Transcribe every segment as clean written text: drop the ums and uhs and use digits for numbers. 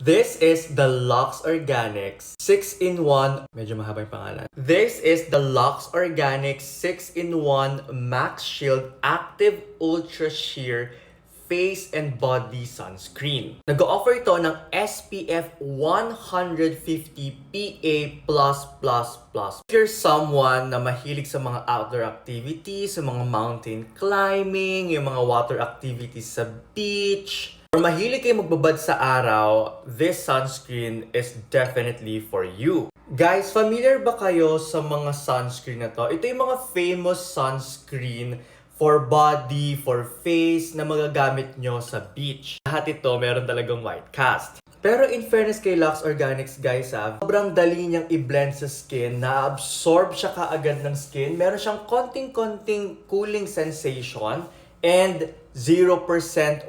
This is the Lux Organics 6-in-1. Medyo mahaba yung pangalan. This is the Lux Organics 6-in-1 Max Shield Active Ultra Sheer Face and Body Sunscreen. Nag-offer ito ng SPF 150 PA+++. If you're someone na mahilig sa mga outdoor activities, sa mga mountain climbing, yung mga water activities sa beach, or mahilig kayo magbabad sa araw, this sunscreen is definitely for you. Guys, familiar ba kayo sa mga sunscreen na to? Ito yung mga famous sunscreen for body, for face na magagamit nyo sa beach. Lahat ito meron talagang white cast. Pero in fairness kay Lux Organics guys sobrang dali niyang i-blend sa skin, na-absorb siya kaagad ng skin, meron siyang konting-konting cooling sensation, and 0%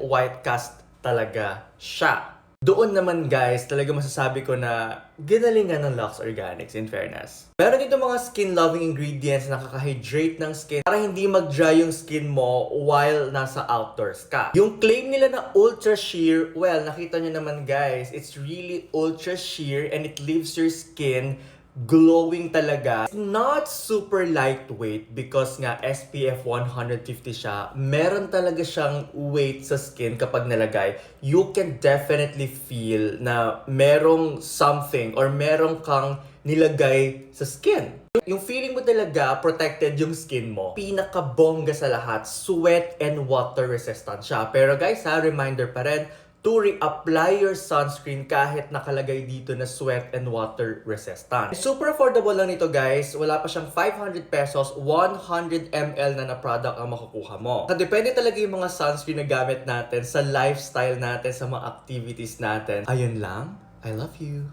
white cast talaga siya. Doon naman guys, talaga masasabi ko na ginalingan ng Lux Organics in fairness. Meron dito mga skin-loving ingredients na nakaka-hydrate ng skin para hindi mag-dry yung skin mo while nasa outdoors ka. Yung claim nila na ultra sheer, well, nakita nyo naman guys, it's really ultra sheer and it leaves your skin glowing talaga. It's not super lightweight because nga SPF 150 siya. Meron talaga siyang weight sa skin kapag nalagay. You can definitely feel na merong something or merong kang nilagay sa skin. Yung feeling mo talaga protected yung skin mo. Pinakabongga sa lahat, sweat and water resistant siya. Pero guys reminder pa rin, to reapply your sunscreen kahit nakalagay dito na sweat and water resistant. Super affordable lang nito guys. Wala pa siyang 500 pesos, 100 ml na product ang makukuha mo. Depende talaga yung mga sunscreen na gamit natin sa lifestyle natin, sa mga activities natin. Ayun lang. I love you.